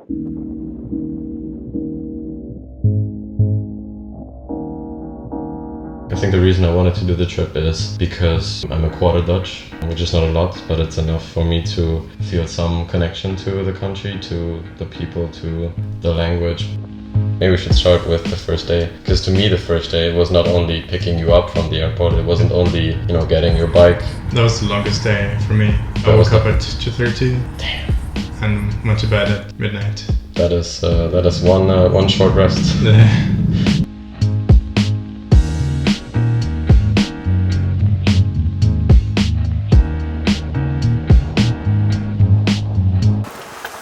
I think the reason I wanted to do the trip is because I'm a quarter Dutch, which is not a lot, but it's enough for me to feel some connection to the country, to the people, to the language. Maybe we should start with the first day, because to me the first day was not only picking you up from the airport, it wasn't only, getting your bike. That was the longest day for me. I woke up at 2:30. Damn. And went to bed at midnight. That is one short rest.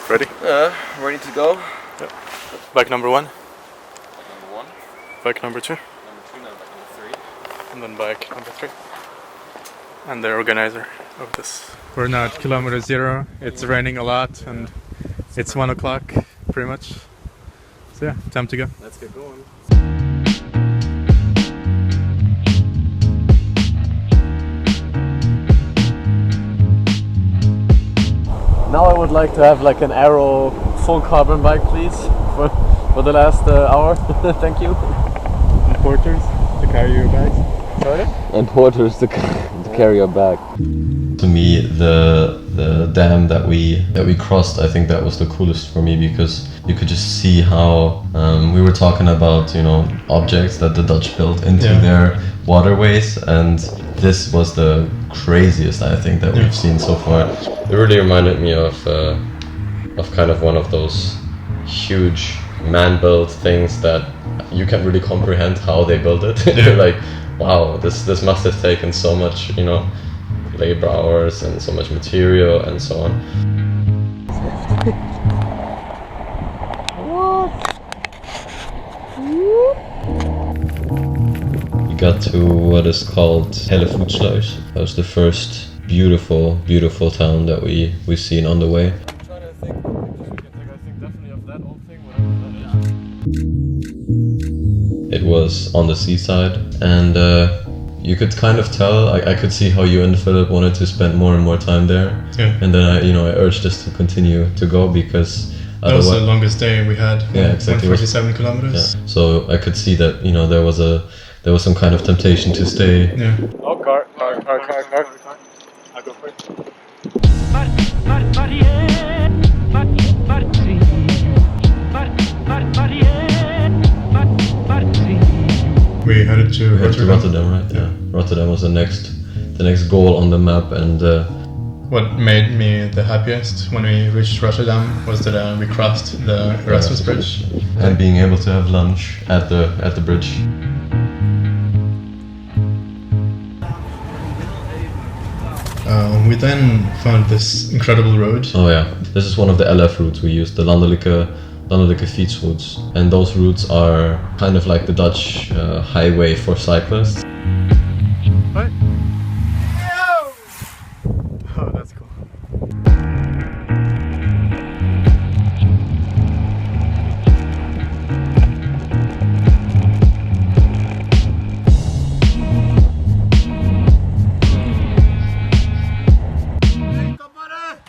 Ready? Ready to go? Yep. Bike number 1. Number 1. Bike number 2. Number 2, now bike number 3. And then bike number 3. And the organizer of this. We're now at kilometer 0. It's raining a lot and it's 1 o'clock pretty much. So yeah, time to go. Let's get going. Now I would like to have like an Aero full carbon bike, please, for the last hour. Thank you. And porters to carry your bags. Sorry? And porters to carry your bag. To me, the dam that we crossed, I think that was the coolest for me, because you could just see how we were talking about objects that the Dutch built into their waterways, and this was the craziest I think that we've seen so far. It really reminded me of kind of one of those huge man-built things that you can't really comprehend how they built it. You're like, wow, this must have taken so much, labor hours and so much material and so on. We got to what is called Hellevoetsluis. That was the first beautiful town that we've seen on the way. I'm trying to think. I think definitely of that old thing, whatever that is. It was on the seaside, and you could kind of tell. I could see how you and Philip wanted to spend more and more time there. Yeah. And then I urged us to continue to go, because that was the longest day we had. Yeah, exactly. 147 kilometers. Yeah. So I could see that there was some kind of temptation to stay. Yeah. Oh, car. I'll go first. We headed to Rotterdam, right? Yeah. Rotterdam was the next goal on the map, and what made me the happiest when we reached Rotterdam was that we crossed the Erasmus Bridge and being able to have lunch at the bridge. We then found this incredible road. Oh yeah, this is one of the LF routes we used, the landelijke fietsroutes, and those routes are kind of like the Dutch highway for cyclists. What? Oh, that's cool.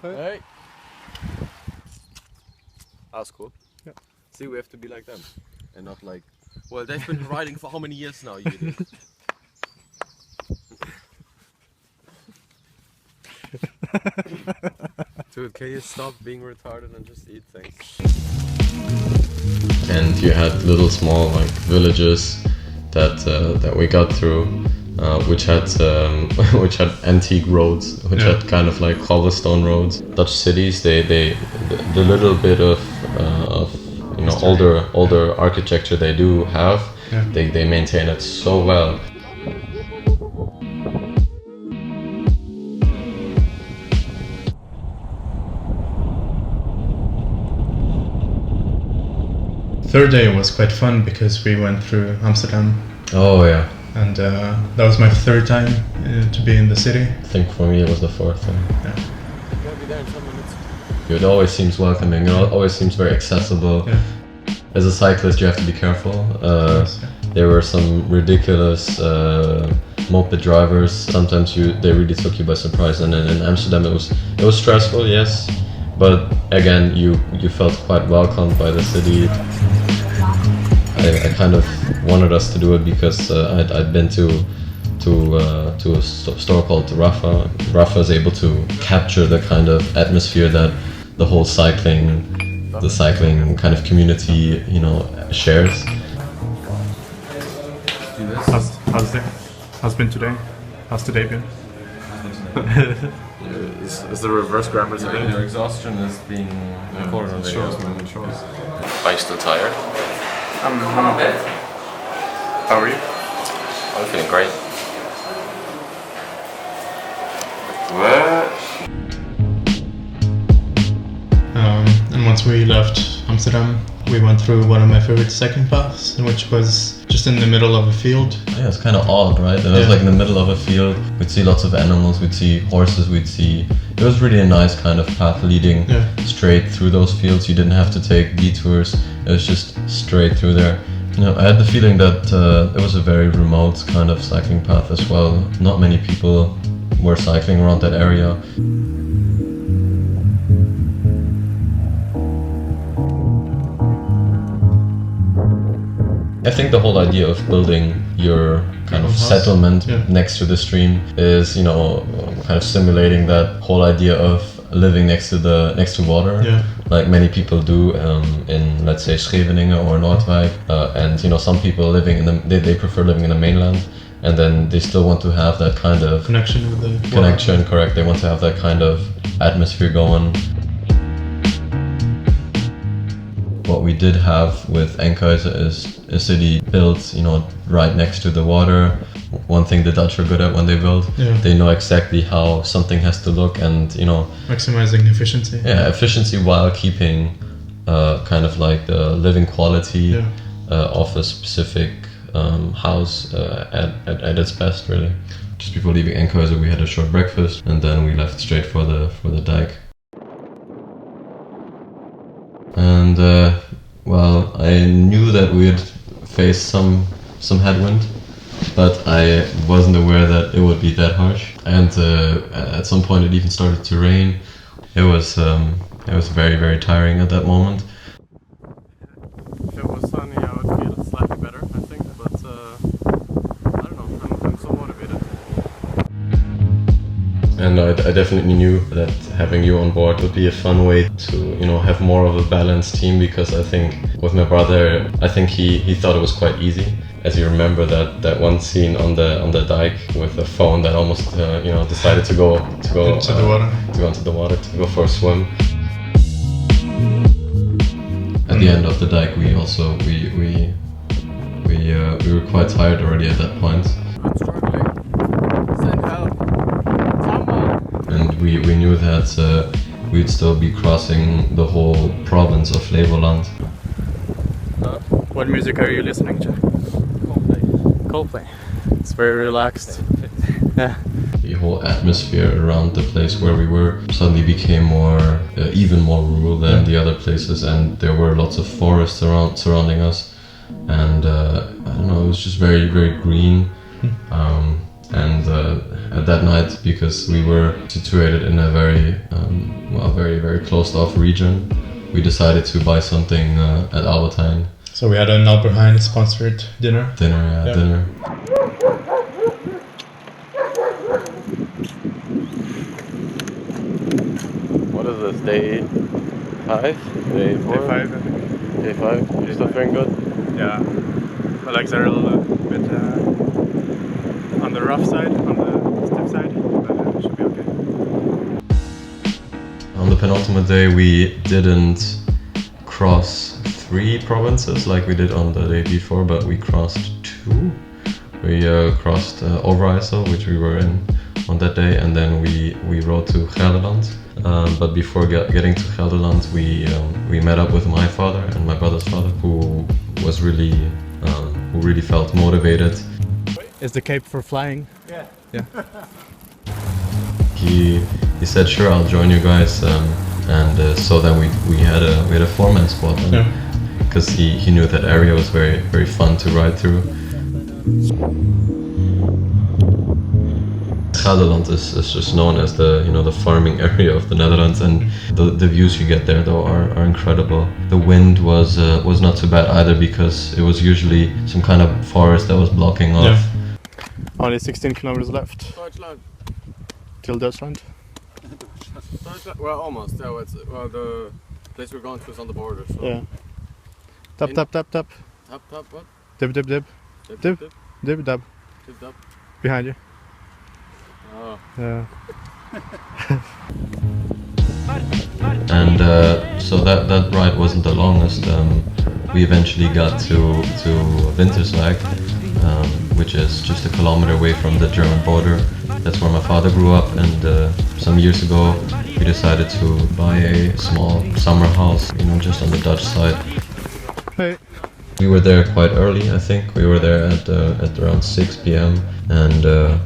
Hey. That's cool. Yeah. See, we have to be like them, and not like. Well, they've been riding for how many years now, you do? Dude, can you stop being retarded and just eat things? And you had little small villages that we got through, which had antique roads, which had kind of like cobblestone roads. Dutch cities, the little bit of older architecture they do have, they maintain it so well. Third day was quite fun because we went through Amsterdam. Oh yeah. And that was my third time to be in the city. I think for me it was the fourth time. Yeah. You're gonna be there in 10 minutes. It always seems welcoming. It always seems very accessible. Yeah. As a cyclist, you have to be careful. Yes, yeah. There were some ridiculous moped drivers. Sometimes they really took you by surprise. And in Amsterdam, it was stressful, yes, but again, you felt quite welcomed by the city. I kind of wanted us to do it because I'd been to a store called Rafa. Rafa is able to capture the kind of atmosphere that the whole cycling kind of community, you know, shares. How's been today? How's today been? Is the reverse grammar today? Your exhaustion is being recorded on video. Are you still tired? I'm a bit. How are you? I'm feeling great. And once we left Amsterdam, we went through one of my favorite cycling paths, which was just in the middle of a field. Yeah, it's kind of odd, right? It was like in the middle of a field. We'd see lots of animals, we'd see horses, it was really a nice kind of path leading straight through those fields. You didn't have to take detours, it was just straight through there. You know, I had the feeling that it was a very remote kind of cycling path as well. Not many people were cycling around that area. I think the whole idea of building your kind of settlement next to the stream is, you know, kind of simulating that whole idea of living next to water, like many people do in, let's say, Scheveningen or Noordwijk, and you know, some people living in they prefer living in the mainland, and then they still want to have that kind of connection with the connection. Correct. They want to have that kind of atmosphere going. What we did have with Enkhuizen is a city built, you know, right next to the water. One thing the Dutch are good at when they build, they know exactly how something has to look, and you know, maximizing efficiency. Yeah, efficiency while keeping kind of like the living quality of a specific house at its best, really. Just before leaving Enkhuizen, we had a short breakfast, and then we left straight for the dike. And well, I knew that we had faced some headwind, but I wasn't aware that it would be that harsh. And at some point, it even started to rain. It was very, very tiring at that moment. If it was sunny, I would feel slightly better, I think. But I don't know. I'm so motivated. And I definitely knew that having you on board would be a fun way to, you know, have more of a balanced team, because I think with my brother, I think he thought it was quite easy. As you remember that one scene on the dike with the phone that almost you know, decided to go into the water to go for a swim. At the end of the dike, we were quite tired already at that point. I'm struggling. Send help. Someone. And we knew that we'd still be crossing the whole province of Flevoland. What music are you listening to? Coldplay. It's very relaxed. Yeah. The whole atmosphere around the place where we were suddenly became even more rural than the other places, and there were lots of forests surrounding us, and I don't know, it was just very, very green. And at that night, because we were situated in a very, very, very closed off region, we decided to buy something at Albertijn. So we had an Albertijn sponsored dinner. Dinner. What is this? Day 5? Day 4? Day 5, I think. Day 5? You're still feeling good? Yeah. My legs are a little bit on the rough side, on the stiff side, but it should be okay. On the penultimate day, we didn't cross 3 provinces like we did on the day before, but we crossed 2. We crossed Overijssel, which we were in on that day, and then we rode to Gelderland. But before getting to Gelderland, we met up with my father and my brother's father, who really felt motivated. Is the cape for flying? Yeah. He said, "Sure, I'll join you guys," and so then we had a 4-man squad then, because he knew that area was very, very fun to ride through. Gelderland is just known as the the farming area of the Netherlands, and the views you get there though are incredible. The wind was not too bad either, because it was usually some kind of forest that was blocking off. Yeah. Only 16 kilometers left Deutschland. till Deutschland. Deutschland. Well, almost. Yeah, well, the place we're going to is on the border. So. Yeah. Tap tap tap tap. Tap, tap, what? Dib dib dib. Dip, Dip. dip, Dib dab. dip, dip. Behind you. Oh. Yeah. And so that ride wasn't the longest. We eventually got to Winterswijk, which is just a kilometer away from the German border. That's where my father grew up, and some years ago we decided to buy a small summer house, just on the Dutch side. Hey. We were there quite early, I think. We were there at around 6 p.m. and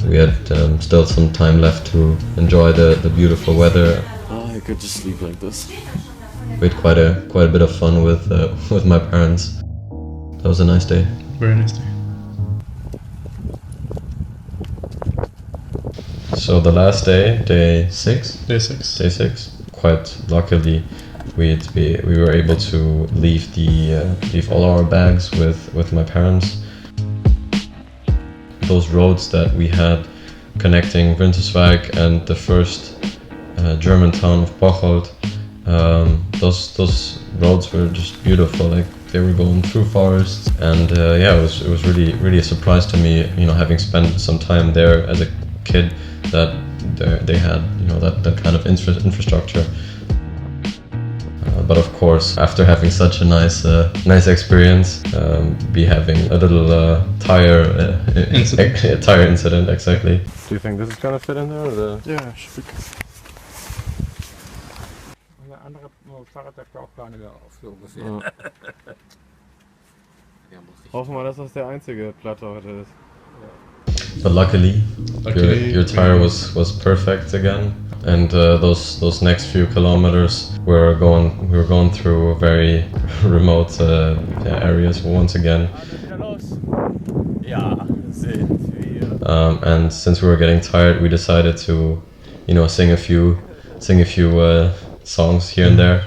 we had still some time left to enjoy the beautiful weather. Oh, I could just sleep like this. We had quite a bit of fun with my parents. That was a nice day. Very nice day. So the last day, day 6? Day 6. Day 6. Quite luckily, we were able to leave all our bags with my parents. Those roads that we had connecting Winterswijk and the first German town of Bocholt, those roads were just beautiful. Like, they were going through forests, and it was really a surprise to me, having spent some time there as a kid, that they had that kind of infrastructure. But of course, after having such a nice experience, be having a little tire incident, exactly. Do you think this is gonna fit in there? Or Yeah, should be good. Eine andere Fahrradtaste auch gar nicht mehr auf, so ungefähr. Hoffen wir, dass das der einzige Platte heute ist. But luckily your tire was perfect again, and those next few kilometers we were going through very remote areas once again. And since we were getting tired, we decided to sing a few songs here and there.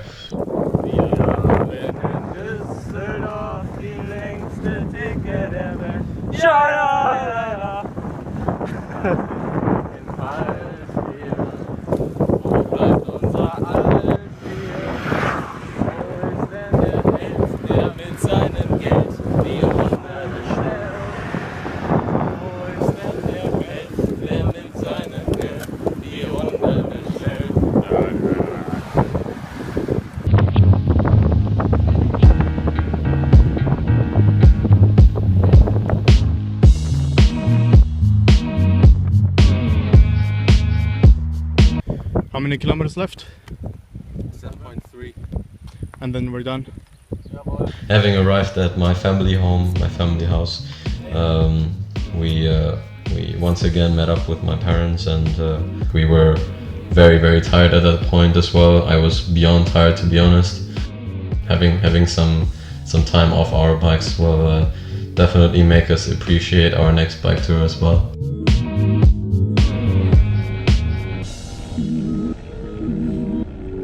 How many kilometers left? 7.3. And then we're done. Having arrived at my family house, we once again met up with my parents, and we were very tired at that point as well. I was beyond tired, to be honest. Having some time off our bikes will definitely make us appreciate our next bike tour as well.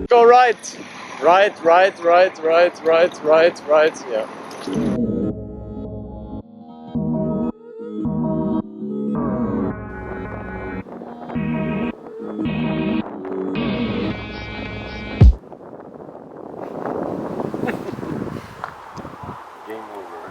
Go right! Right, yeah. Game over.